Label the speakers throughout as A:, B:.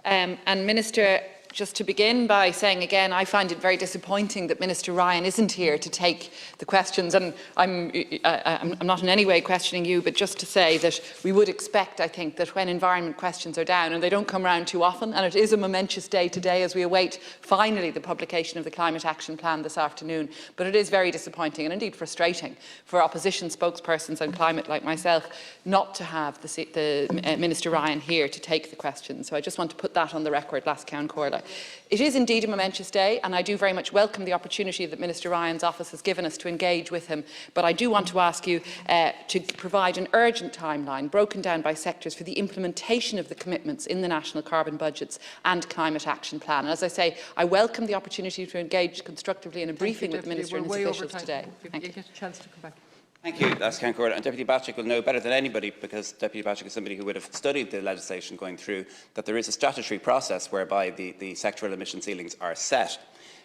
A: And Minister, just to begin by saying again, I find it very disappointing that Minister Ryan isn't here to take the questions. And I'm not in any way questioning you, but just to say that we would expect, I think, that when environment questions are down, and they don't come around too often, and it is a momentous day today as we await finally the publication of the Climate Action Plan this afternoon, but it is very disappointing and indeed frustrating for opposition spokespersons on climate like myself not to have the Minister Ryan here to take the questions. So I just want to put that on the record, Lasceann Comhairle. It is indeed a momentous day, and I do very much welcome the opportunity that Minister Ryan's office has given us to engage with him. But I do want to ask you to provide an urgent timeline, broken down by sectors, for the implementation of the commitments in the national carbon budgets and climate action plan. And as I say, I welcome the opportunity to engage constructively in a briefing with the Minister and his officials today. Thank you.
B: Get a chance to come back.
C: Thank you, Lasceann Comhairle. And Deputy Bacik will know better than anybody, because Deputy Bacik is somebody who would have studied the legislation going through, that there is a statutory process whereby the sectoral emission ceilings are set.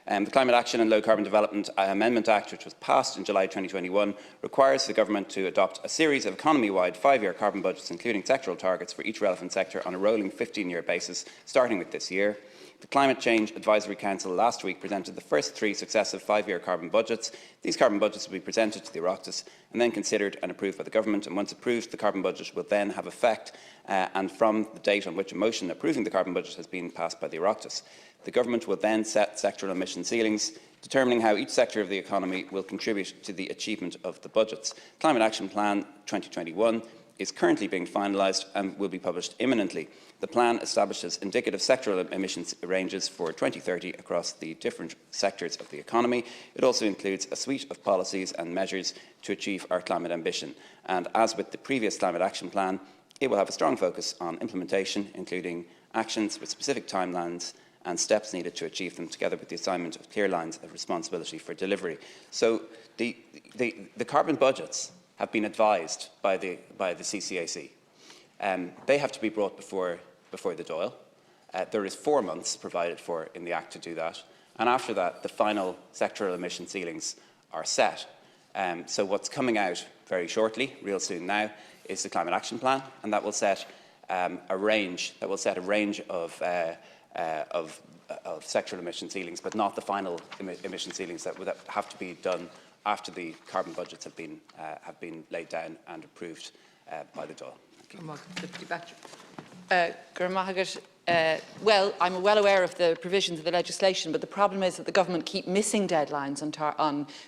C: The Climate Action and Low Carbon Development Amendment Act, which was passed in July 2021, requires the Government to adopt a series of economy-wide 5-year carbon budgets, including sectoral targets for each relevant sector on a rolling 15-year basis, starting with this year. The Climate Change Advisory Council last week presented the first 3 successive 5-year carbon budgets. These carbon budgets will be presented to the Oireachtas and then considered and approved by the Government. And once approved, the carbon budget will then have effect and from the date on which a motion approving the carbon budget has been passed by the Oireachtas. The Government will then set sectoral emission ceilings, determining how each sector of the economy will contribute to the achievement of the budgets. Climate Action Plan 2021 is currently being finalised and will be published imminently. The plan establishes indicative sectoral emissions ranges for 2030 across the different sectors of the economy. It also includes a suite of policies and measures to achieve our climate ambition. And as with the previous Climate Action Plan, it will have a strong focus on implementation, including actions with specific timelines and steps needed to achieve them, together with the assignment of clear lines of responsibility for delivery. So the carbon budgets have been advised by the CCAC. They have to be brought before the Dáil. There is 4 months provided for in the Act to do that. And after that, the final sectoral emission ceilings are set. So what's coming out very shortly, real soon now, is the Climate Action Plan, and that will set a range of sectoral emission ceilings, but not the final emission ceilings that would have to be done after the carbon budgets have been laid down and approved by the Dáil.
A: Well, I'm well aware of the provisions of the legislation, but the problem is that the Government keep missing deadlines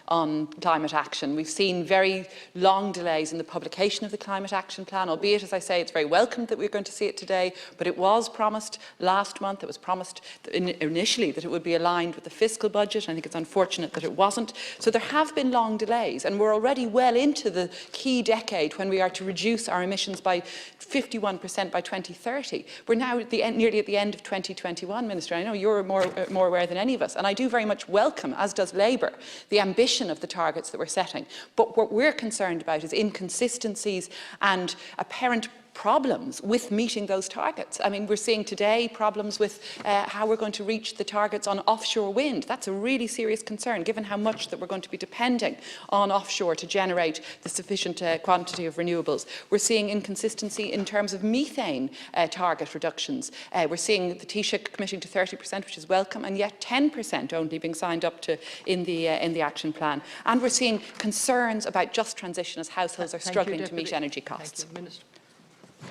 A: on climate action. We've seen very long delays in the publication of the Climate Action Plan, albeit, as I say, it's very welcome that we're going to see it today, but it was promised last month. It was promised initially that it would be aligned with the fiscal budget. I think it's unfortunate that it wasn't. So there have been long delays, and we're already well into the key decade when we are to reduce our emissions by 51% by 2030. We're now at nearly at the end of 2021, Minister. I know you're more aware than any of us, and I do very much welcome, as does Labour, the ambition of the targets that we're setting. But what we're concerned about is inconsistencies and apparent problems with meeting those targets. I mean, we're seeing today problems with how we're going to reach the targets on offshore wind. That's a really serious concern, given how much that we're going to be depending on offshore to generate the sufficient quantity of renewables. We're seeing inconsistency in terms of methane target reductions. We're seeing the Taoiseach committing to 30%, which is welcome, and yet 10% only being signed up to in the action plan. And we're seeing concerns about just transition as households are struggling to meet energy costs.
B: Thank you, Minister.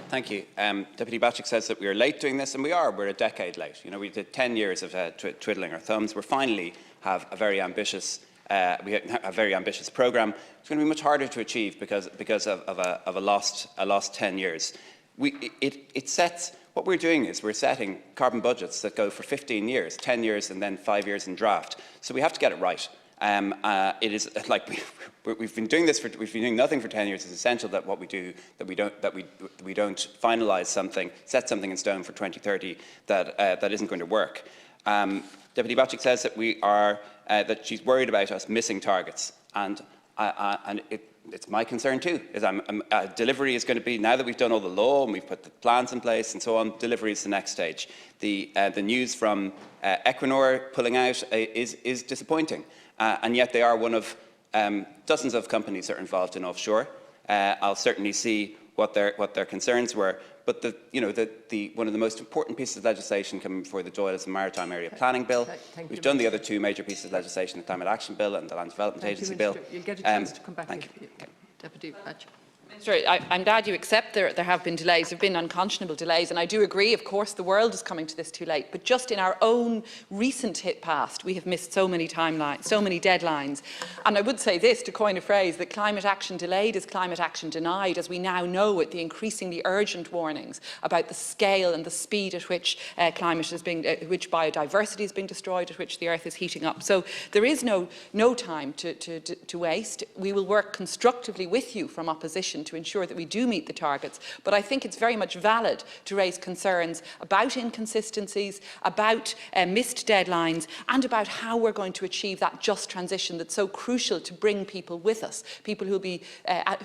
C: Thank you. Deputy Bacik says that we are late doing this, and we are. We're a decade late. You know, we did 10 years of twiddling our thumbs. We finally have a very ambitious programme. It's going to be much harder to achieve because of a lost 10 years. It sets. What we're doing is we're setting carbon budgets that go for 15 years, 10 years, and then 5 years in draft. So we have to get it right. It is like we've been doing nothing for 10 years. It's essential that what we do, that we don't finalise something, set something in stone for 2030 that isn't going to work. Deputy Bacik says that that she's worried about us missing targets, and it's my concern too. Delivery is going to be, now that we've done all the law and we've put the plans in place and so on, delivery is the next stage. The news from Equinor pulling out is disappointing, and yet they are one of dozens of companies that are involved in offshore. I'll certainly see what their concerns were, But one of the most important pieces of legislation coming before the Dáil is the Maritime Area Planning Bill. We've done the other two major pieces of legislation, the Climate Action Bill and the Land Development Agency Bill.
B: You'll get a chance to come back.
C: Thank you.
B: Deputy Bacik.
A: Minister, I'm glad you accept there have been delays. There have been unconscionable delays, and I do agree, of course, the world is coming to this too late. But just in our own recent past, we have missed so many timelines, so many deadlines. And I would say this, to coin a phrase, that climate action delayed is climate action denied, as we now know with the increasingly urgent warnings about the scale and the speed at which which biodiversity is being destroyed, at which the earth is heating up. So there is no time to waste. We will work constructively with you from opposition to ensure that we do meet the targets. But I think it's very much valid to raise concerns about inconsistencies, about missed deadlines, and about how we're going to achieve that just transition that's so crucial to bring people with us, people who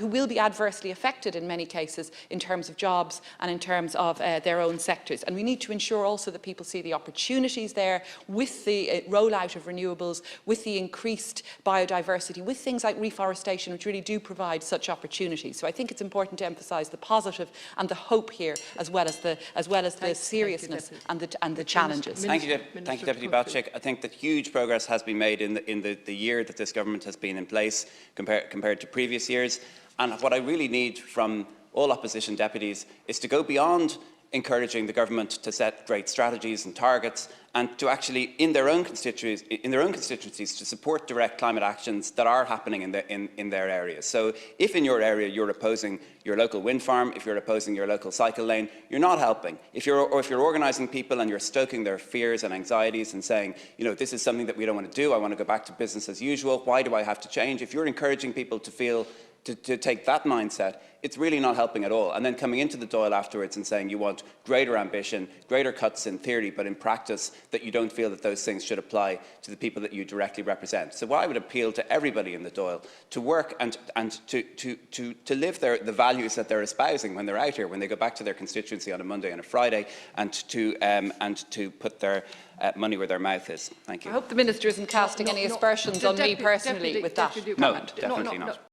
A: will be adversely affected in many cases in terms of jobs and in terms of their own sectors. And we need to ensure also that people see the opportunities there with the rollout of renewables, with the increased biodiversity, with things like reforestation, which really do provide such opportunities. So I think it's important to emphasise the positive and the hope here, as well as the seriousness and the challenges.
C: Thank you, Deputy Bacik. I think that huge progress has been made in the year that this government has been in place compared to previous years. And what I really need from all opposition deputies is to go beyond encouraging the government to set great strategies and targets, and to actually, in their own constituencies, to support direct climate actions that are happening in their areas. So, if in your area you're opposing your local wind farm, if you're opposing your local cycle lane, you're not helping. If you're organising people and you're stoking their fears and anxieties and saying, this is something that we don't want to do, I want to go back to business as usual, why do I have to change? If you're encouraging people to feel to take that mindset, it's really not helping at all. And then coming into the Dáil afterwards and saying you want greater ambition, greater cuts in theory, but in practice that you don't feel that those things should apply to the people that you directly represent. So I would appeal to everybody in the Dáil to work and to live the values that they're espousing when they're out here, when they go back to their constituency on a Monday and a Friday, and to put their money where their mouth is. Thank you.
A: I hope the Minister isn't casting any aspersions on me personally with that comment.
C: No, definitely not.